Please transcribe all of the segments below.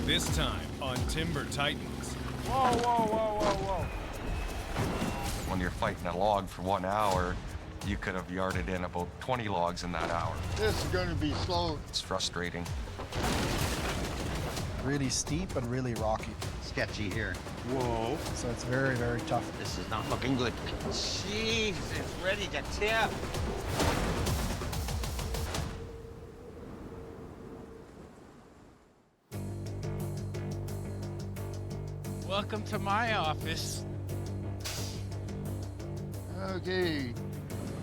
This time on Timber Titans. Whoa, whoa, whoa, whoa, whoa. When you're fighting a log for 1 hour, you could have yarded in about 20 logs in that hour. This is going to be slow. It's frustrating. Really steep and really rocky. Sketchy here. Whoa. So it's very, very tough. This is not looking good. Jeez, it's ready to tip. Welcome to my office. Okay.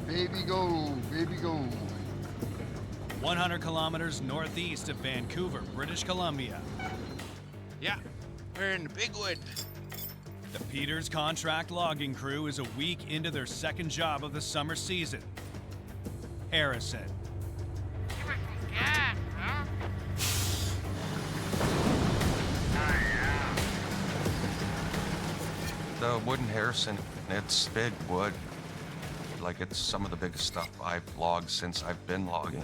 Baby go, baby go. 100 kilometers northeast of Vancouver, British Columbia. Yeah, we're in the Big Wood. The Peters contract logging crew is a week into their second job of the summer season. Harrison. Give us some gas, huh? The wood in Harrison, it's big wood. Like, it's some of the biggest stuff I've logged since I've been logging.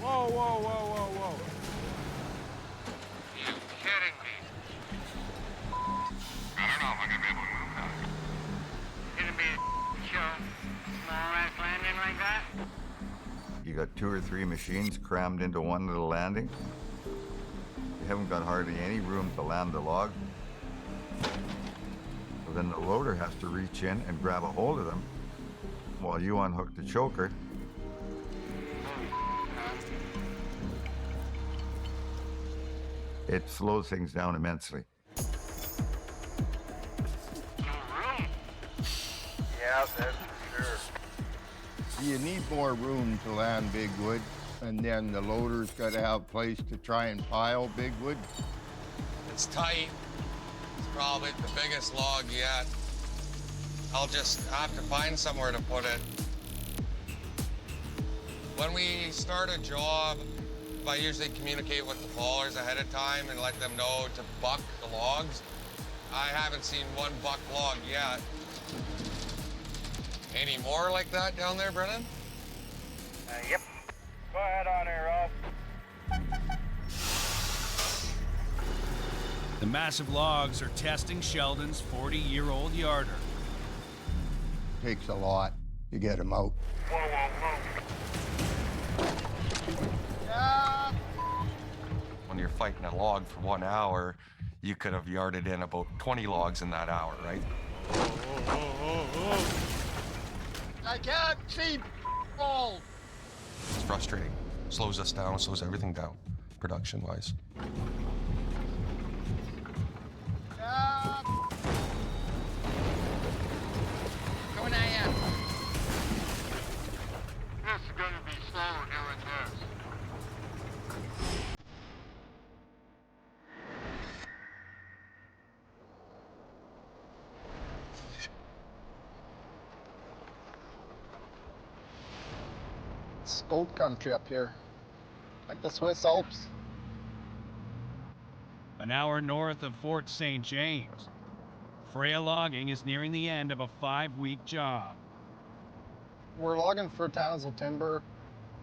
Whoa, whoa, whoa, whoa, whoa. You kidding me? I don't know if I'm gonna be able to move that. Gonna be a show. Small ass landing like that? You got 2 or 3 machines crammed into one little landing. You haven't got hardly any room to land the log. So then the loader has to reach in and grab a hold of them while you unhook the choker. It slows things down immensely. Yeah, that's for sure. You need more room to land big wood, and then the loader's got to have place to try and pile big wood. It's tight. It's probably the biggest log yet. I'll just have to find somewhere to put it. When we start a job, I usually communicate with the haulers ahead of time and let them know to buck the logs. I haven't seen one buck log yet. Any more like that down there, Brennan? Yep. Go ahead on there, Rob. The massive logs are testing Sheldon's 40-year-old yarder. Takes a lot to get them out. Whoa, whoa, whoa. When you're fighting a log for 1 hour, you could have yarded in about 20 logs in that hour, right? I can't see all. It's frustrating. Slows us down, slows everything down, production-wise. Going I am. This is gonna be slow doing this. It's gold country up here, like the Swiss Alps. An hour north of Fort St. James. Freya Logging is nearing the end of a 5-week job. We're logging for Townsville Timber.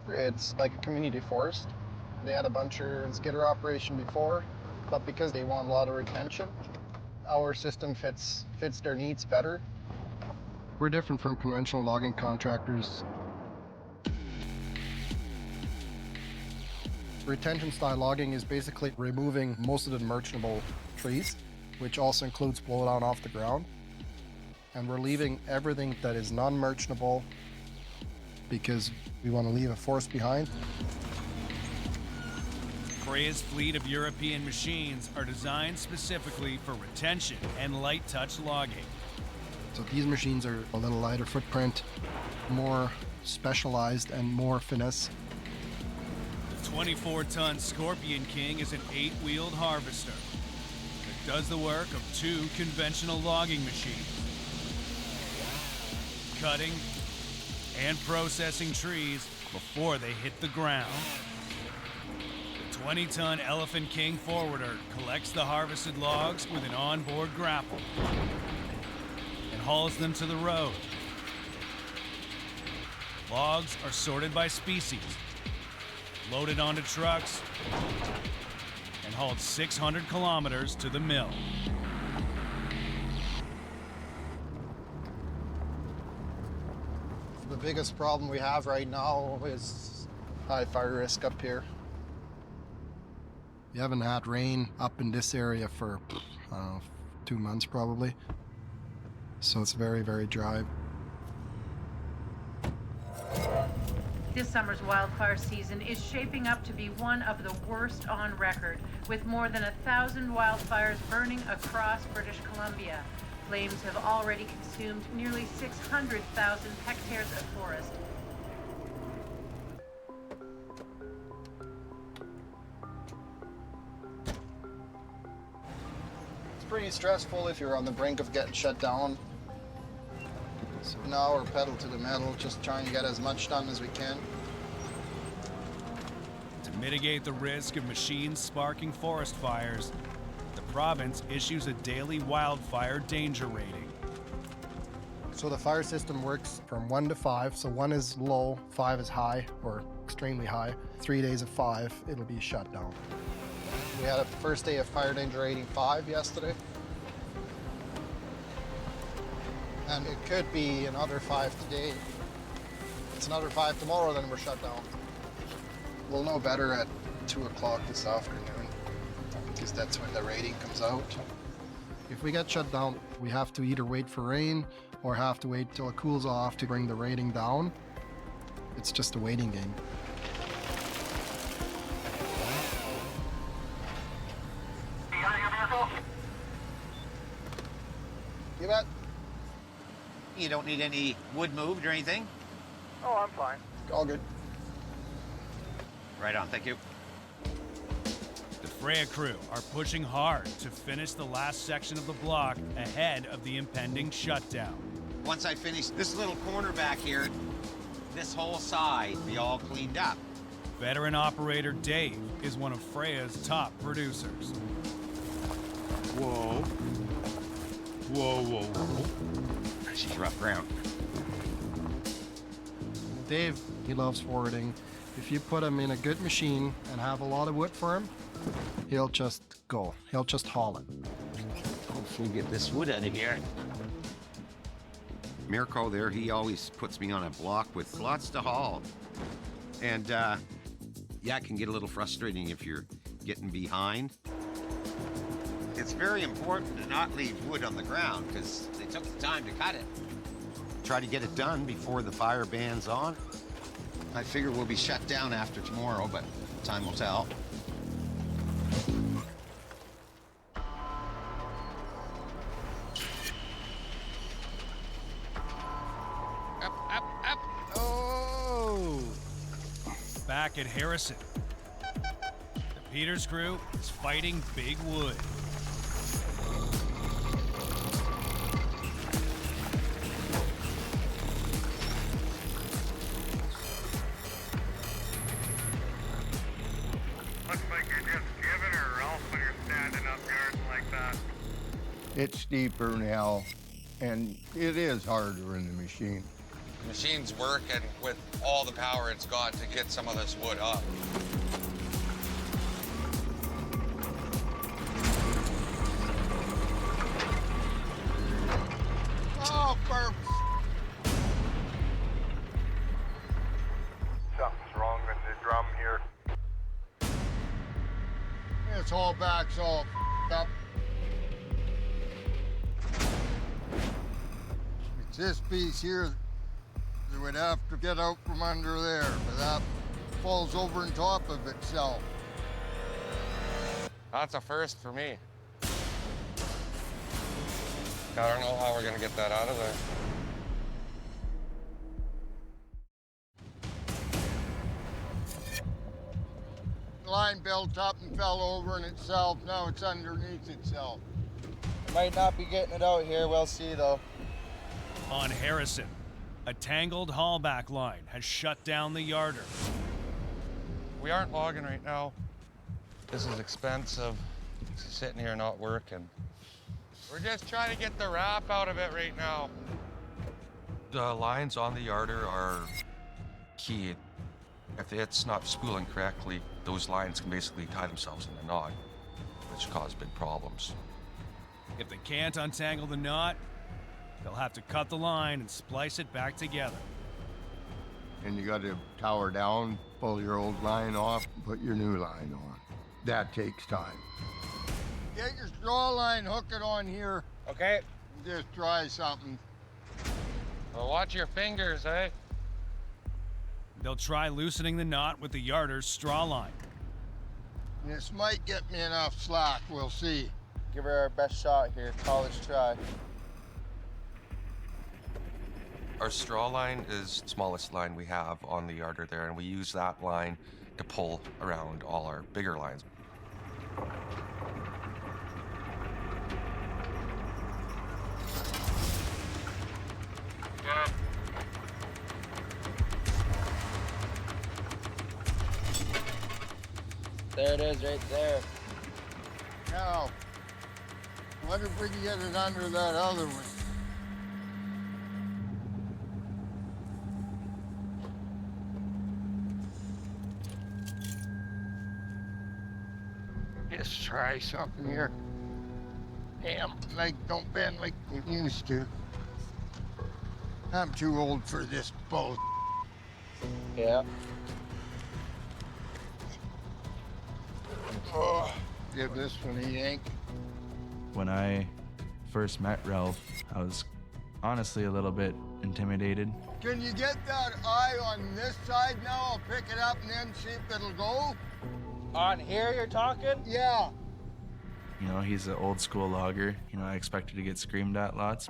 It's like a community forest. They had a buncher and skidder operation before, but because they want a lot of retention, our system fits their needs better. We're different from conventional logging contractors. Retention style logging is basically removing most of the merchantable trees, which also includes blowdown off the ground. And we're leaving everything that is non-merchantable because we want to leave a forest behind. Freya's fleet of European machines are designed specifically for retention and light touch logging. So these machines are a little lighter footprint, more specialized and more finesse. The 24-ton Scorpion King is an 8-wheeled harvester that does the work of 2 conventional logging machines. Cutting and processing trees before they hit the ground. The 20-ton Elephant King forwarder collects the harvested logs with an onboard grapple and hauls them to the road. Logs are sorted by species, loaded onto trucks, and hauled 600 kilometers to the mill. The biggest problem we have right now is high fire risk up here. We haven't had rain up in this area for, I don't know, 2 months probably. So it's very, very dry. This summer's wildfire season is shaping up to be one of the worst on record, with more than 1,000 wildfires burning across British Columbia. Flames have already consumed nearly 600,000 hectares of forest. It's pretty stressful if you're on the brink of getting shut down. So now we're pedal to the metal, just trying to get as much done as we can. To mitigate the risk of machines sparking forest fires, the province issues a daily wildfire danger rating. So the fire system works from 1 to 5. So 1 is low, 5 is high or extremely high. 3 days of 5, it'll be shut down. We had a first day of fire danger rating 5 yesterday. And it could be another 5 today. If it's another 5 tomorrow, then we're shut down. We'll know better at 2 o'clock this afternoon, because that's when the rating comes out. If we get shut down, we have to either wait for rain or have to wait till it cools off to bring the rating down. It's just a waiting game. You bet. You don't need any wood moved or anything? Oh, I'm fine. All good. Right on, thank you. The Freya crew are pushing hard to finish the last section of the block ahead of the impending shutdown. Once I finish this little corner back here, this whole side be all cleaned up. Veteran operator Dave is one of Freya's top producers. Whoa. Whoa, whoa, whoa. She's rough ground. Dave, he loves forwarding. If you put him in a good machine and have a lot of wood for him, he'll just go. He'll just haul it. Hopefully get this wood out of here. Mirko there, he always puts me on a block with lots to haul. And yeah, it can get a little frustrating if you're getting behind. It's very important to not leave wood on the ground because they took the time to cut it. Try to get it done before the fire ban's on. I figure we'll be shut down after tomorrow, but time will tell. Up. Oh! Back at Harrison, the Peters crew is fighting big wood. Looks like you're just giving her Ralph when you're standing up yards like that. It's steeper now, and it is harder in the machine. The machine's working with all the power it's got to get some of this wood up. Oh, burp! Something's wrong with the drum here. This whole back's all up. It's this piece here that would have to get out from under there, but that falls over on top of itself. That's a first for me. I don't know how we're gonna get that out of there. The line built up and fell over in itself. Now it's underneath itself. Might not be getting it out here. We'll see, though. On Harrison, a tangled haulback line has shut down the yarder. We aren't logging right now. This is expensive. It's sitting here not working. We're just trying to get the wrap out of it right now. The lines on the yarder are key. If it's not spooling correctly, those lines can basically tie themselves in a knot. which cause big problems. If they can't untangle the knot, they'll have to cut the line and splice it back together. And you got to tower down, pull your old line off, and put your new line on. That takes time. Get your straw line, hook it on here. Okay. And just try something. Well, watch your fingers, eh? They'll try loosening the knot with the yarder's straw line. This might get me enough slack, we'll see. Give her our best shot here, college try. Our straw line is the smallest line we have on the yarder there, and we use that line to pull around all our bigger lines. Yeah. There it is, right there. Now, wonder if we can get it under that other one. Just try something here. Damn, leg don't bend like it used to. I'm too old for this bull. Yeah. Oh, give this one a yank. When I first met Ralph, I was honestly a little bit intimidated. Can you get that eye on this side now? I'll pick it up and then see if it'll go. On here you're talking? Yeah. You know, he's an old school logger. You know, I expected to get screamed at lots.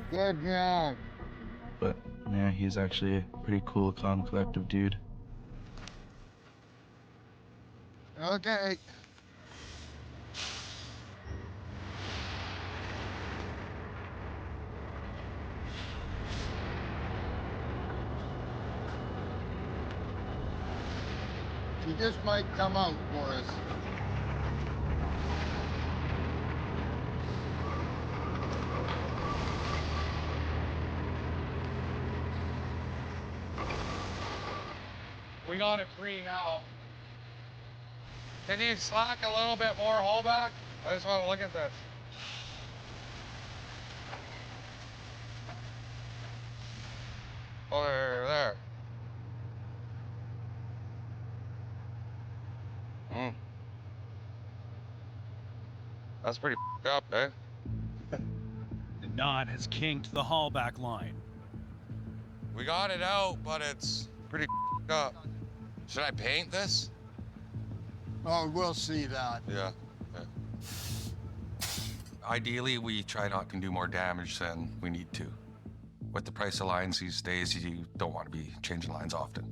Good job. But yeah, he's actually a pretty cool, calm, collective dude. Okay. He just might come out for us. We got it free now. Can you slack a little bit more haul back? I just want to look at this. Oh, there. That's pretty up, eh? The knot has kinked the haulback line. We got it out, but it's pretty up. Should I paint this? Oh, we'll see that. Yeah. Ideally, we try not to do more damage than we need to. With the price of lines these days, you don't want to be changing lines often.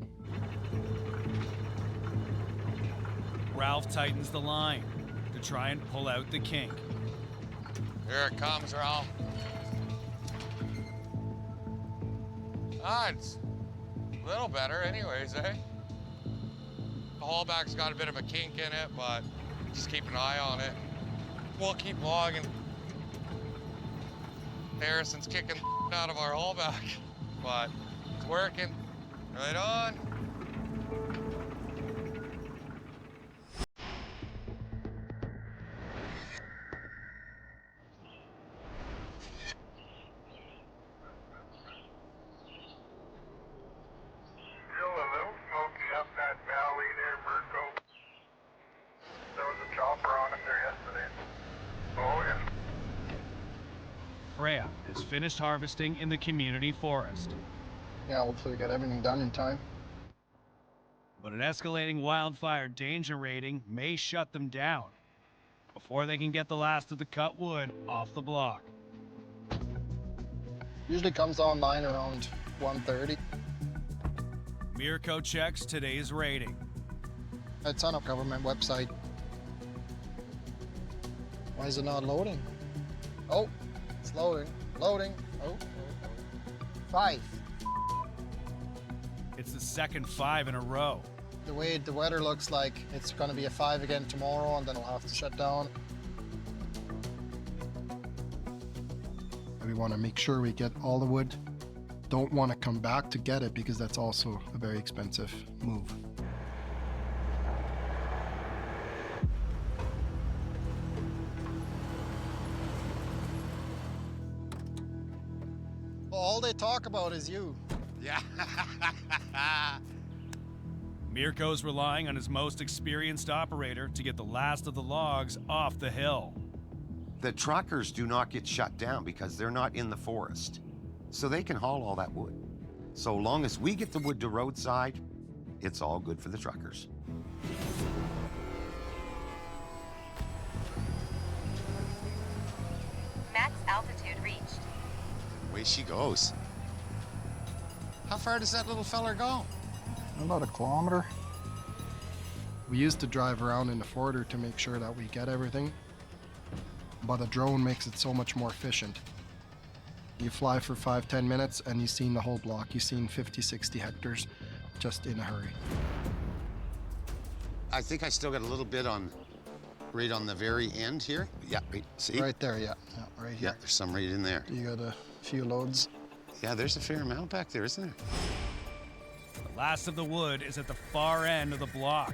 Ralph tightens the line to try and pull out the kink. Here it comes, Ralph. Ah, it's a little better anyways, eh? The haulback's got a bit of a kink in it, but just keep an eye on it. We'll keep logging. Harrison's kicking out of our haulback, but it's working. Right on. Still a little smoky up that valley there, Mirko. There was a chopper on it there yesterday. Oh, yeah. Freya has finished harvesting in the community forest. Yeah, hopefully we get everything done in time. But an escalating wildfire danger rating may shut them down before they can get the last of the cut wood off the block. Usually comes online around 1:30. Mirko checks today's rating. It's on a government website. Why is it not loading? Oh, it's loading. Loading. Oh. 5. It's the second 5 in a row. The way the weather looks like, it's going to be a 5 again tomorrow, and then we'll have to shut down. We want to make sure we get all the wood. Don't want to come back to get it because that's also a very expensive move. talk about is you. Yeah. Mirko's relying on his most experienced operator to get the last of the logs off the hill. The truckers do not get shut down because they're not in the forest. So they can haul all that wood. So long as we get the wood to roadside, it's all good for the truckers. Max altitude reached. Away she goes. How far does that little feller go? About a kilometer. We used to drive around in the forwarder to make sure that we get everything, but a drone makes it so much more efficient. You fly for 5-10 minutes and you've seen the whole block. You've seen 50-60 hectares just in a hurry. I think I still got a little bit on, right on the very end here. Yeah, right, see? Right there, yeah, right here. Yeah, there's some right in there. You got a few loads. Yeah, there's a fair amount back there, isn't there? The last of the wood is at the far end of the block.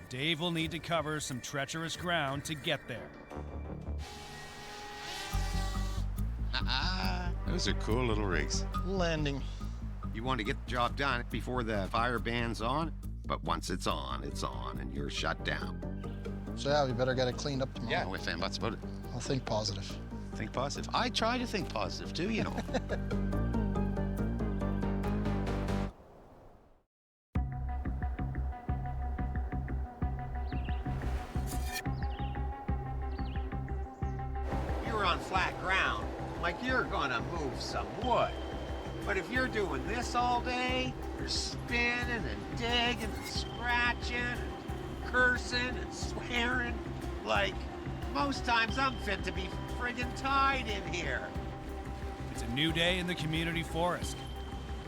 Dave will need to cover some treacherous ground to get there. Those are cool little rigs. Landing. You want to get the job done before the fire ban's on, but once it's on, and you're shut down. So yeah, we better get it cleaned up tomorrow. Yeah, no ifs, ands, buts about it. I'll think positive. Think positive. I try to think positive too, you know. You're on flat ground, like you're gonna move some wood. But if you're doing this all day, you're spinning and digging and scratching and cursing and swearing. Like, most times I'm fit to be friggin' tied in here. It's a new day in the community forest.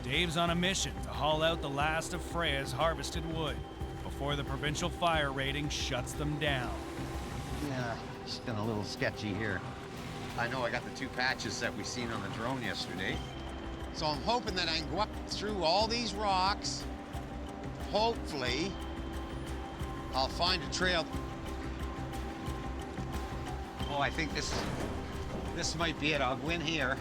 Dave's on a mission to haul out the last of Freya's harvested wood before the provincial fire rating shuts them down. Yeah, it's been a little sketchy here. I know I got the 2 patches that we seen on the drone yesterday. So I'm hoping that I can go up through all these rocks. Hopefully, I'll find a trail. Oh, I think this might be it. I'll go in here,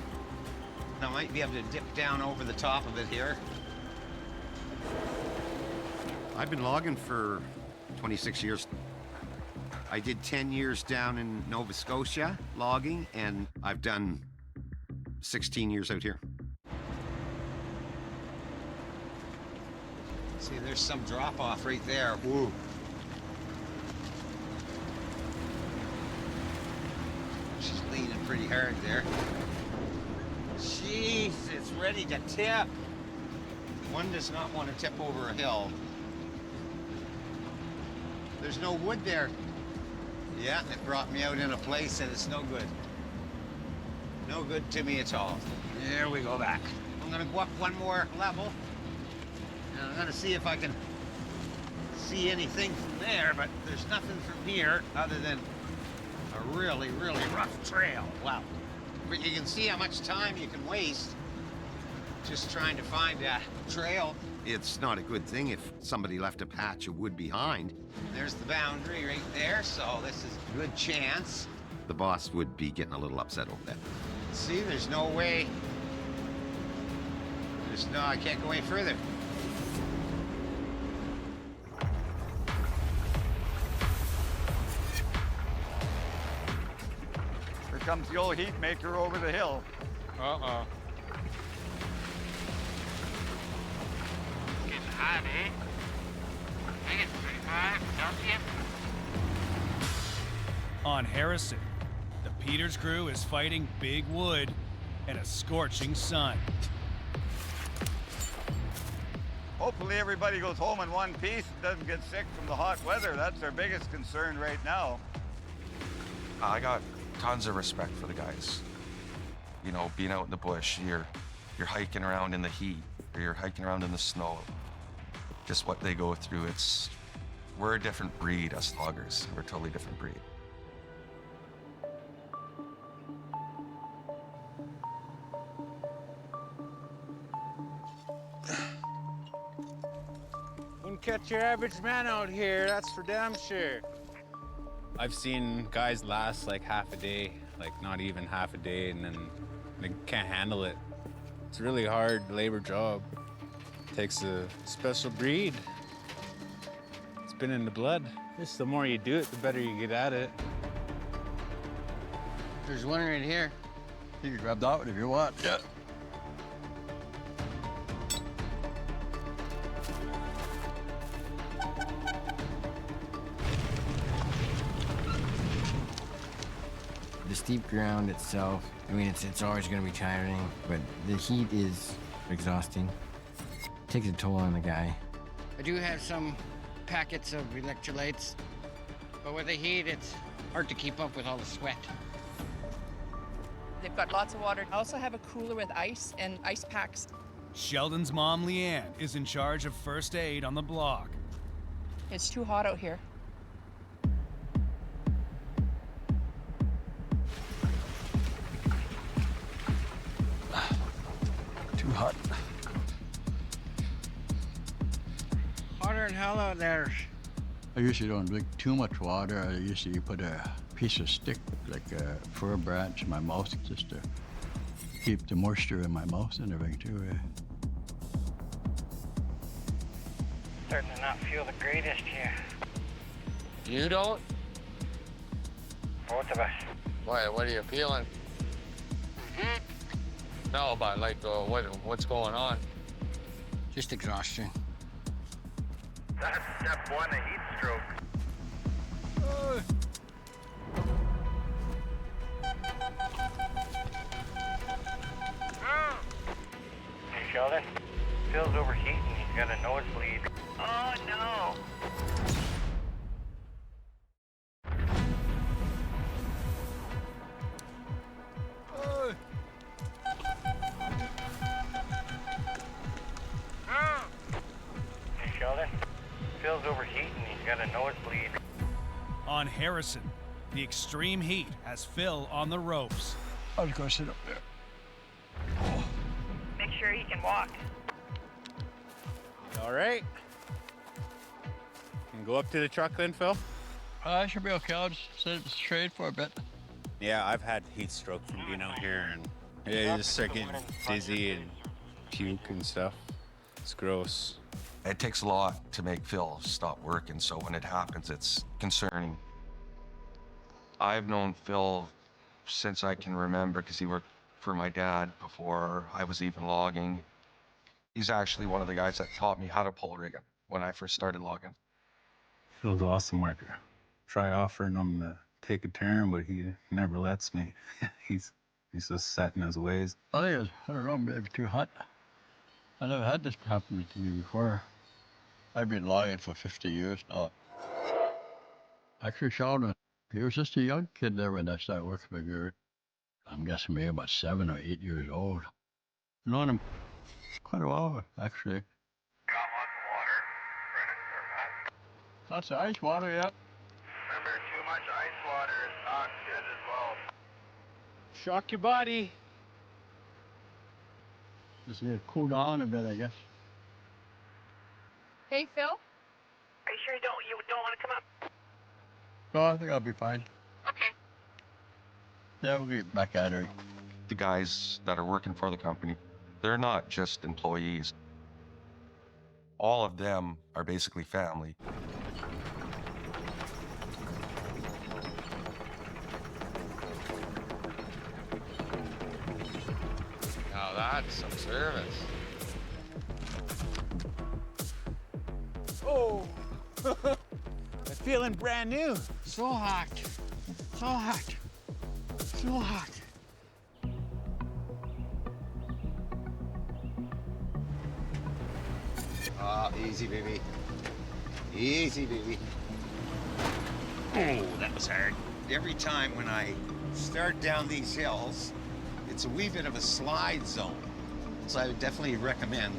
and I might be able to dip down over the top of it here. I've been logging for 26 years. I did 10 years down in Nova Scotia logging, and I've done 16 years out here. See, there's some drop-off right there. Woo. She's leaning pretty hard there. Jeez, it's ready to tip. One does not want to tip over a hill. There's no wood there. Yeah, it brought me out in a place and it's no good. No good to me at all. There we go back. I'm gonna go up one more level. And I'm gonna see if I can see anything from there, but there's nothing from here other than a really, really rough trail. Wow. But you can see how much time you can waste just trying to find a trail. It's not a good thing if somebody left a patch of wood behind. There's the boundary right there, so this is a good chance. The boss would be getting a little upset over that. See, there's no way. I can't go any further. Here comes the old heat maker over the hill. Uh-oh. Getting hot, eh? I get 35 Celsius. On Harrison, the Peters crew is fighting big wood and a scorching sun. Hopefully everybody goes home in one piece and doesn't get sick from the hot weather. That's our biggest concern right now. I got tons of respect for the guys. You know, being out in the bush, you're hiking around in the heat, or you're hiking around in the snow. Just what they go through, we're a different breed, us loggers. We're a totally different breed. Wouldn't catch your average man out here, that's for damn sure. I've seen guys last like half a day, like not even half a day, and then they can't handle it. It's a really hard labor job. Takes a special breed. It's been in the blood. Just the more you do it, the better you get at it. There's one right here. You can grab that one if you want. Yeah. The steep ground itself, I mean, it's always going to be tiring, but the heat is exhausting. Takes a toll on the guy. I do have some packets of electrolytes, but with the heat, it's hard to keep up with all the sweat. They've got lots of water. I also have a cooler with ice and ice packs. Sheldon's mom, Leanne, is in charge of first aid on the block. It's too hot out here. Too hot. Hotter than hell out there. I usually don't drink too much water. I usually put a piece of stick, like a fir branch, in my mouth just to keep the moisture in my mouth and everything too. Starting to not feel the greatest here. You don't? Both of us. What are you feeling? No, but like, what's going on? Just exhaustion. That's step one of heat stroke. Hey, Sheldon. Phil's overheating. He's got a nosebleed. Oh, no. Hey, Sheldon. Phil's overheating. He's got a nosebleed. On Harrison, the extreme heat has Phil on the ropes. I'll just go sit up there. Make sure he can walk. All right. Can go up to the truck then, Phil? I should be okay. I'll just sit straight for a bit. Yeah, I've had heat stroke from being out here, and yeah, you just start getting dizzy and puke and stuff. It's gross. It takes a lot to make Phil stop working, so when it happens, it's concerning. I've known Phil since I can remember because he worked for my dad before I was even logging. He's actually one of the guys that taught me how to pole rig when I first started logging. Phil's an awesome worker. Try offering him to take a turn, but he never lets me. He's just set in his ways. I think I don't know, maybe too hot. I never had this happen to me before. I've been logging for 50 years now. Actually, Sheldon, he was just a young kid there when I started working for Gert. I'm guessing maybe about 7 or 8 years old. I've known him quite a while, actually. Got lots of water. Ready to start that. Lots of ice water, yeah. Remember, too much ice water is not good as well. Shock your body. Just need to cool down a bit, I guess. Hey, Phil? Are you sure you don't want to come up? No, I think I'll be fine. Okay. Yeah, we'll get back at her. The guys that are working for the company, they're not just employees. All of them are basically family. Now that's some service. Oh, I'm feeling brand new. So hot. So hot. So hot. Oh, easy, baby. Easy, baby. Oh, that was hard. Every time when I start down these hills, it's a wee bit of a slide zone. So I would definitely recommend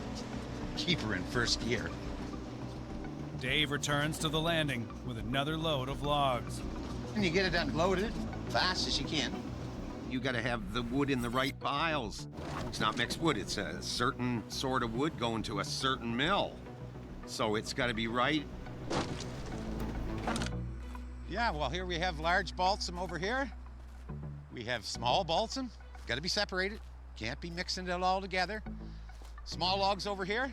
keep her in first gear. Dave returns to the landing with another load of logs. When you get it unloaded, fast as you can, you gotta have the wood in the right piles. It's not mixed wood, it's a certain sort of wood going to a certain mill. So it's gotta be right. Yeah, well, here we have large balsam over here. We have small balsam, gotta be separated. Can't be mixing it all together. Small logs over here,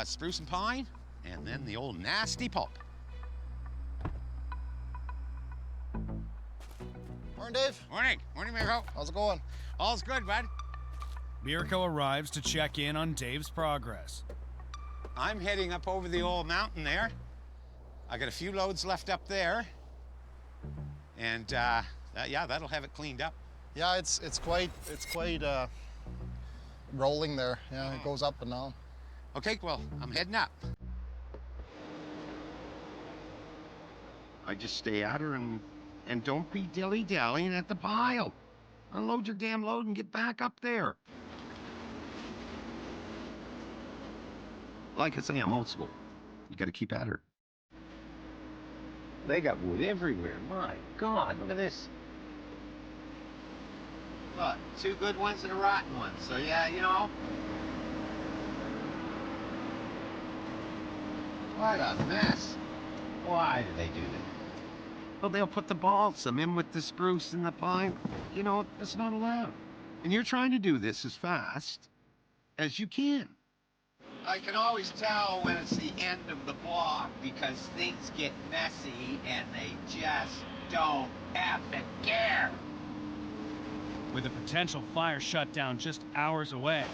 spruce and pine, and then the old nasty pulp. Morning, Dave. Morning. Morning, Mirko. How's it going? All's good, bud. Mirko arrives to check in on Dave's progress. I'm heading up over the old mountain there. I got a few loads left up there. And, yeah, that'll have it cleaned up. Yeah, it's quite rolling there. Yeah, it goes up and down. Okay, well, I'm heading up. I just stay at her and don't be dilly-dallying at the pile. Unload your damn load and get back up there. Like I say, I'm old school. You gotta keep at her. They got wood everywhere. My God, look at this. Look, 2 good ones and a rotten one. So yeah, you know. What a mess. Why do they do that? Well, they'll put the balsam in with the spruce and the pine. You know, that's not allowed. And you're trying to do this as fast as you can. I can always tell when it's the end of the block because things get messy and they just don't have to care. With a potential fire shutdown just hours away,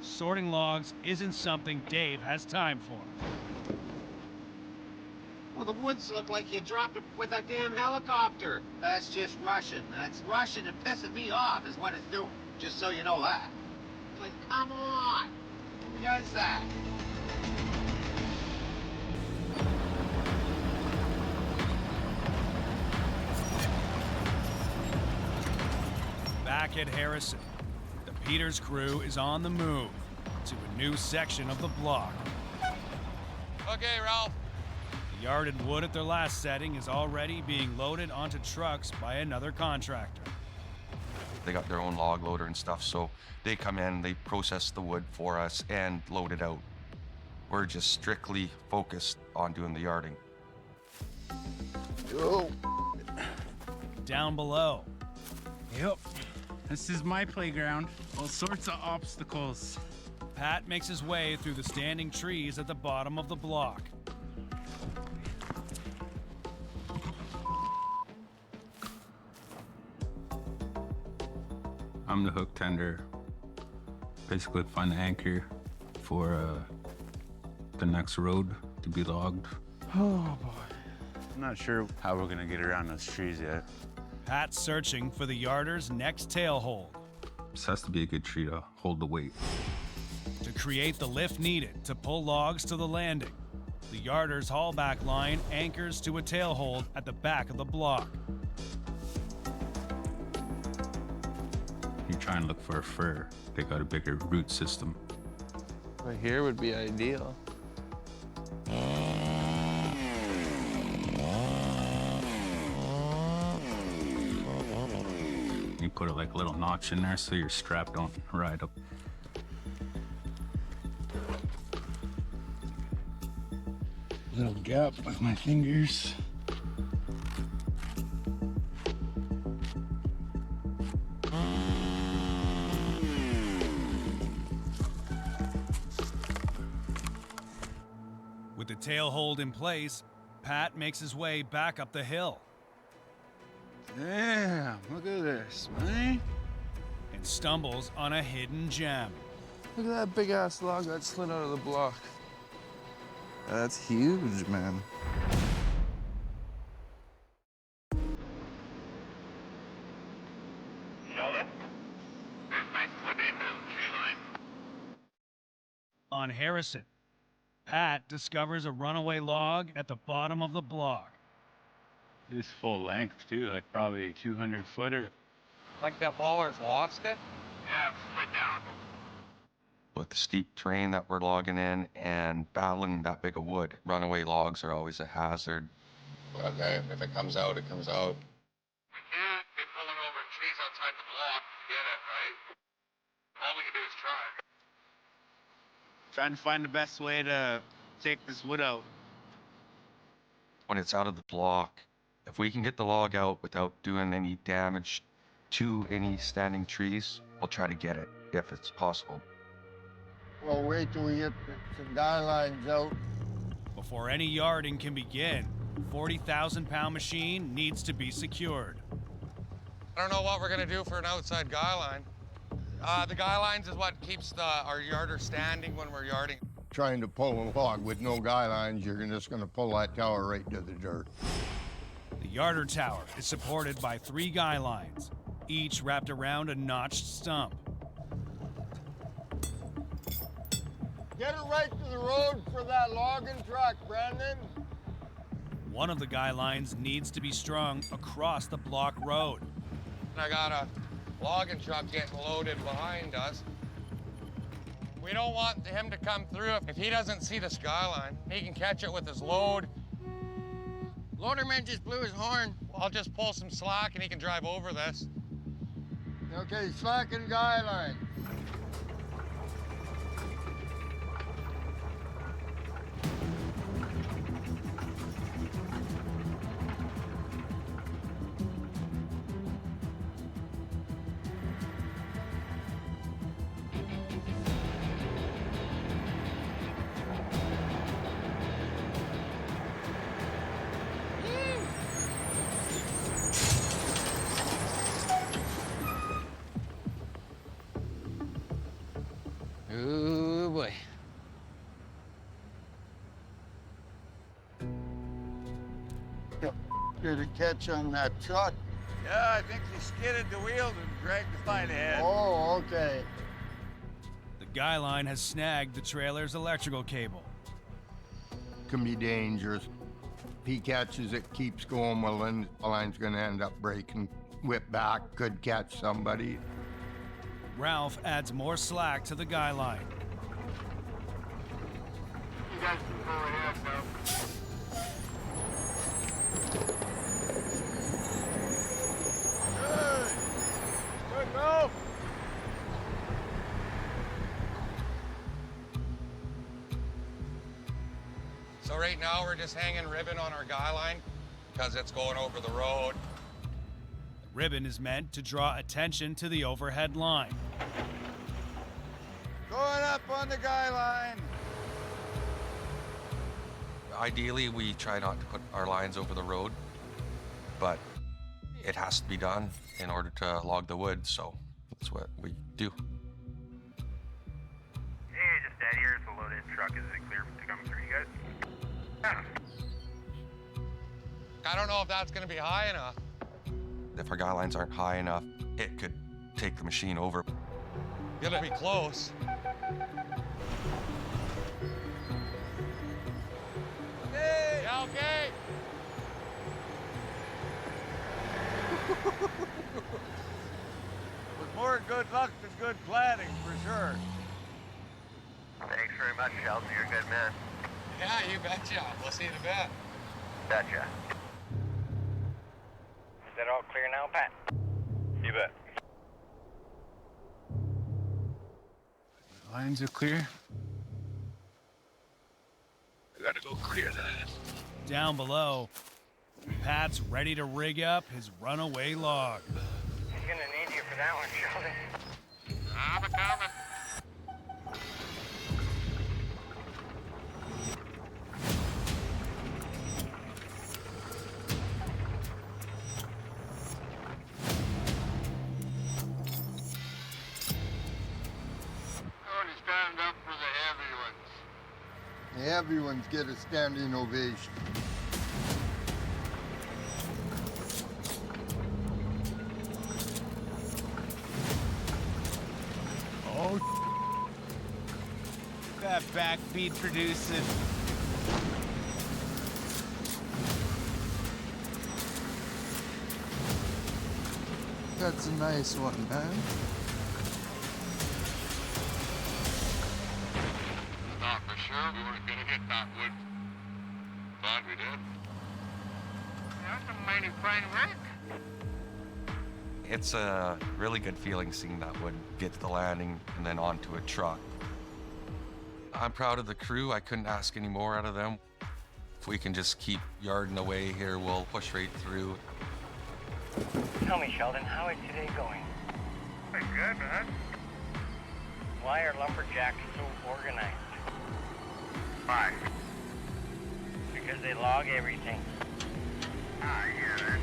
sorting logs isn't something Dave has time for. Well, the woods look like you dropped it with a damn helicopter. That's just Russian. That's Russian and pissing me off is what it's doing. Just so you know that. Like, come on. Who does that? Back at Harrison, the Peters crew is on the move to a new section of the block. Okay, Ralph. The yarded wood at their last setting is already being loaded onto trucks by another contractor. They got their own log loader and stuff, so they come in, they process the wood for us and load it out. We're just strictly focused on doing the yarding. Oh. Down below, Yep. This is my playground. All sorts of obstacles. Pat makes his way through the standing trees at the bottom of the block. I'm the hook tender. Basically find the anchor for the next road to be logged. Oh boy. I'm not sure how we're gonna get around those trees yet. Pat's searching for the yarder's next tail hold. This has to be a good tree to hold the weight. To create the lift needed to pull logs to the landing, the yarder's haulback line anchors to a tail hold at the back of the block. You try and look for a fir. They got a bigger root system. Right here would be ideal. You put it like a little notch in there so your strap don't ride up. Little gap with my fingers. With the tail hold in place, Pat makes his way back up the hill. Damn, look at this, man. And stumbles on a hidden gem. Look at that big ass log that slid out of the block. That's huge, man. On Harrison, Pat discovers a runaway log at the bottom of the block. It's full length too, like probably 200 footer. Like that baller's lost it? Yeah, slid down. With the steep terrain that we're logging in and battling that big of wood, runaway logs are always a hazard. Okay, if it comes out, it comes out. We can't be pulling over trees outside the block to get it, right? All we can do is try. Trying to find the best way to take this wood out. When it's out of the block, if we can get the log out without doing any damage to any standing trees, we'll try to get it if it's possible. Well, wait till we get some guy lines out. Before any yarding can begin, 40,000-pound machine needs to be secured. I don't know what we're gonna do for an outside guy line. The guy lines is what keeps our yarder standing when we're yarding. Trying to pull a log with no guy lines, you're just gonna pull that tower right to the dirt. The yarder tower is supported by 3 guy lines, each wrapped around a notched stump. Get it right to the road for that logging truck, Brandon. One of the guy lines needs to be strung across the block road. I got a logging truck getting loaded behind us. We don't want him to come through. If he doesn't see the skyline, he can catch it with his load. Loaderman just blew his horn. I'll just pull some slack and he can drive over this. Okay, slack and guy line. Oh boy. Did it catch on that truck? Yeah, I think he skidded the wheels and dragged the fine ahead. Oh, okay. The guy line has snagged the trailer's electrical cable. Can be dangerous. If he catches it, keeps going, well, then the line's gonna end up breaking. Whip back, could catch somebody. Ralph adds more slack to the guy line. You guys can go ahead now. Good. Good move. So right now we're just hanging ribbon on our guy line because it's going over the road. The ribbon is meant to draw attention to the overhead line. Going up on the guy line. Ideally, we try not to put our lines over the road, but it has to be done in order to log the wood, so that's what we do. Hey, just Dad here. It's a loaded truck. Is it clear to come through, you guys? I don't know if that's gonna be high enough. If our guy lines aren't high enough, it could take the machine over. Gonna be close. Hey. Yeah, okay. With more good luck than good planning, for sure. Thanks very much, Sheldon. You're a good man. Yeah, you betcha. We'll see you in a bit. Betcha. Is that all clear now, Pat? You bet. Lines are clear. I gotta go clear that. Down below, Pat's ready to rig up his runaway log. He's gonna need you for that one, Sheldon. I'm a coming. Only stand up for the heavy ones. The heavy ones get a standing ovation. Oh, that backbeat producing. That's a nice one, man. Thought for sure we weren't gonna hit that wood. Glad we did. That's a mighty fine wreck. It's a really good feeling seeing that wood get to the landing and then onto a truck. I'm proud of the crew. I couldn't ask any more out of them. If we can just keep yarding away here, we'll push right through. Tell me, Sheldon, how is today going? Pretty good, man. Why are lumberjacks so organized? Why? Because they log everything. I get it.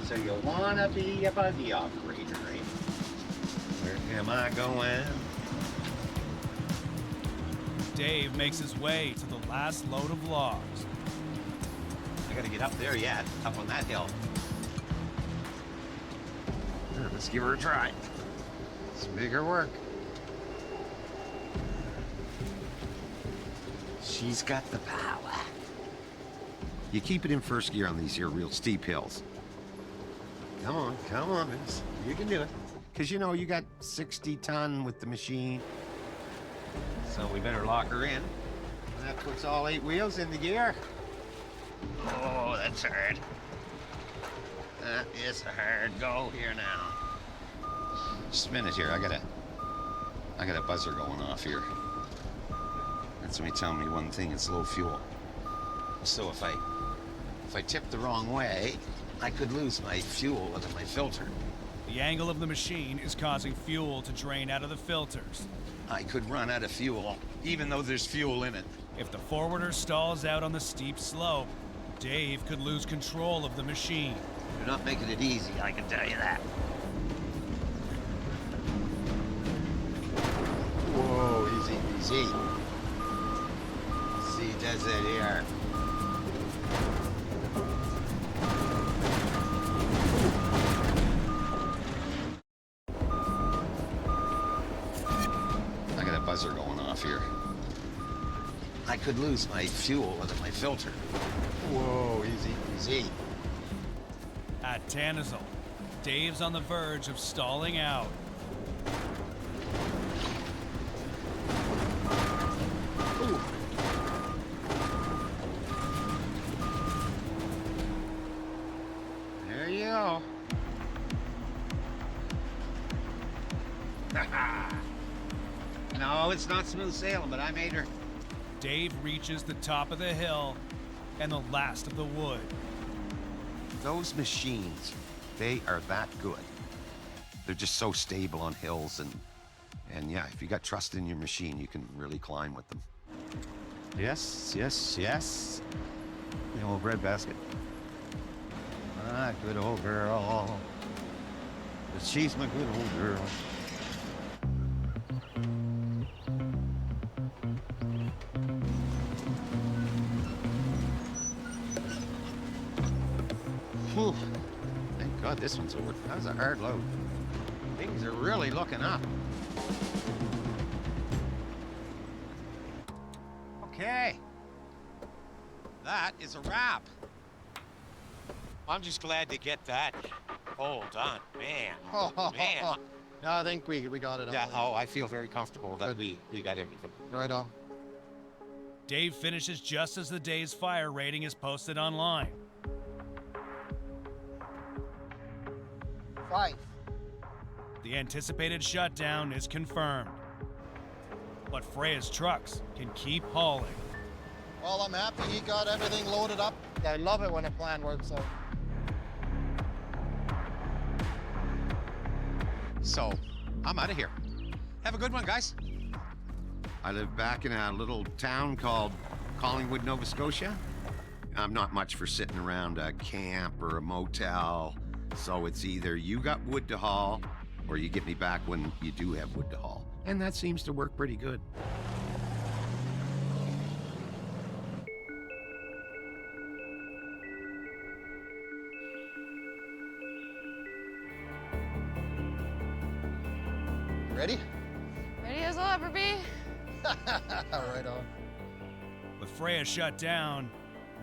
So you wanna be a buggy operator, right? Where am I going? Dave makes his way to the last load of logs. I gotta get up there yet, up on that hill. Let's give her a try. It's bigger work. She's got the power. You keep it in first gear on these here real steep hills. Come on, miss. You can do it. Because you know you got 60 ton with the machine. So we better lock her in. That puts all 8 wheels in the gear. Oh, that's hard. That is a hard go here now. Just a minute here. I got a buzzer going off here. That's me telling me one thing. It's low fuel. So if I tip the wrong way, I could lose my fuel out of my filter. The angle of the machine is causing fuel to drain out of the filters. I could run out of fuel, even though there's fuel in it. If the forwarder stalls out on the steep slope, Dave could lose control of the machine. You're not making it easy, I can tell you that. Whoa, easy. See, does it here. I got a buzzer going off here. I could lose my fuel out of my filter. Whoa, easy. At Tanazel, Dave's on the verge of stalling out. Ooh. There you go. No, it's not smooth sailing, but I made her. Dave reaches the top of the hill and the last of the wood. Those machines, they are that good. They're just so stable on hills and yeah, if you got trust in your machine, you can really climb with them. Yes. The old breadbasket. Ah, good old girl. But she's my good old girl. Whew. Thank God this one's over. That was a hard load. Things are really looking up. Okay. That is a wrap. I'm just glad to get that all done. Man. Man. No, I think we got it. Yeah, I feel very comfortable that we got everything. Right on. Dave finishes just as the day's fire rating is posted online. 5. The anticipated shutdown is confirmed. But Freya's trucks can keep hauling. Well, I'm happy he got everything loaded up. I love it when a plan works out. So, I'm out of here. Have a good one, guys. I live back in a little town called Collingwood, Nova Scotia. I'm not much for sitting around a camp or a motel, so it's either you got wood to haul or you get me back when you do have wood to haul. And that seems to work pretty good. Ready? Ready as I'll ever be. Right on. With Freya shut down,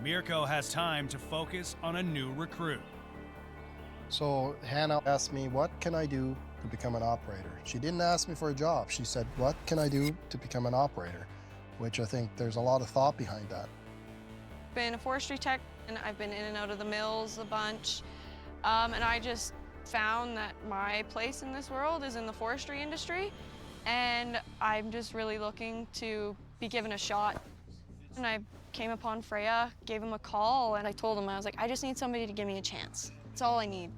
Mirko has time to focus on a new recruit. So Hannah asked me, what can I do to become an operator? She didn't ask me for a job. She said, what can I do to become an operator? Which I think there's a lot of thought behind that. Been a forestry tech, and I've been in and out of the mills a bunch. And I just found that my place in this world is in the forestry industry. and I'm just really looking to be given a shot. And I came upon Freya, gave him a call, and I told him, I was like, I just need somebody to give me a chance. That's all I need.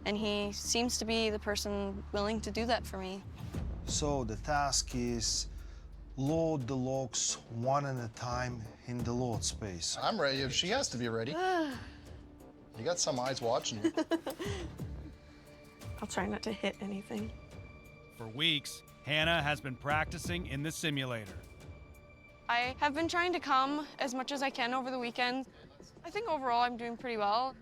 And he seems to be the person willing to do that for me. So the task is load the logs one at a time in the load space. I'm ready. She has to be ready. You got some eyes watching you. I'll try not to hit anything. For weeks, Hannah has been practicing in the simulator. I have been trying to come as much as I can over the weekend. I think overall I'm doing pretty well.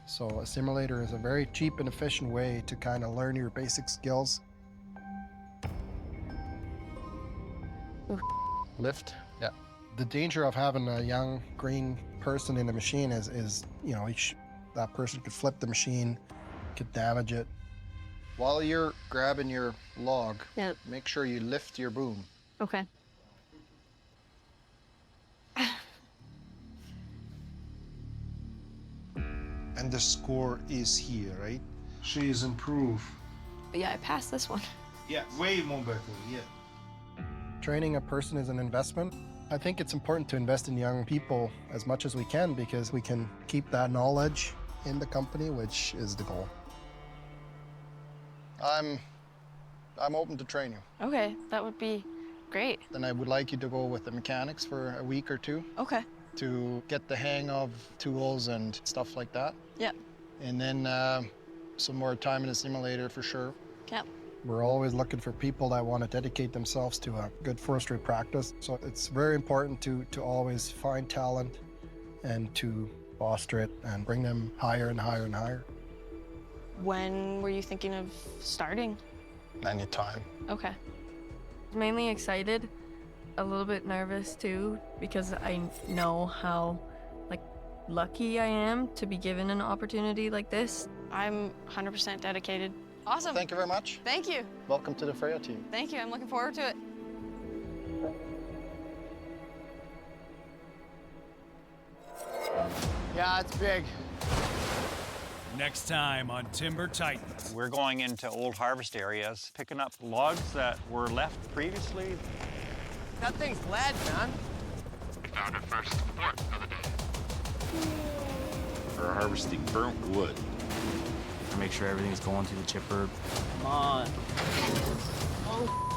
So a simulator is a very cheap and efficient way to kind of learn your basic skills. Lift. Yeah. The danger of having a young green person in the machine is you know, that person could flip the machine, could damage it. While you're grabbing your log, make sure you lift your boom. Okay. And the score is here, right? She is improved. But yeah, I passed this one. Yeah, way more better, yeah. Training a person is an investment. I think it's important to invest in young people as much as we can because we can keep that knowledge in the company, which is the goal. I'm open to train you. Okay, that would be great. Then I would like you to go with the mechanics for a week or two. Okay. To get the hang of tools and stuff like that. Yep. And then some more time in the simulator for sure. Yep. We're always looking for people that want to dedicate themselves to a good forestry practice. So it's very important to always find talent and to foster it and bring them higher and higher and higher. When were you thinking of starting? Anytime. Okay. Mainly excited, a little bit nervous too, because I know how lucky I am to be given an opportunity like this. I'm 100% dedicated. Awesome. Thank you very much. Thank you. Welcome to the Freya team. Thank you. I'm looking forward to it. Yeah, it's big. Next time on Timber Titans. We're going into old harvest areas, picking up logs that were left previously. That thing's lead, man. We found our first sport of the day. We're harvesting burnt wood. To make sure everything's going through the chipper. Come on. Oh.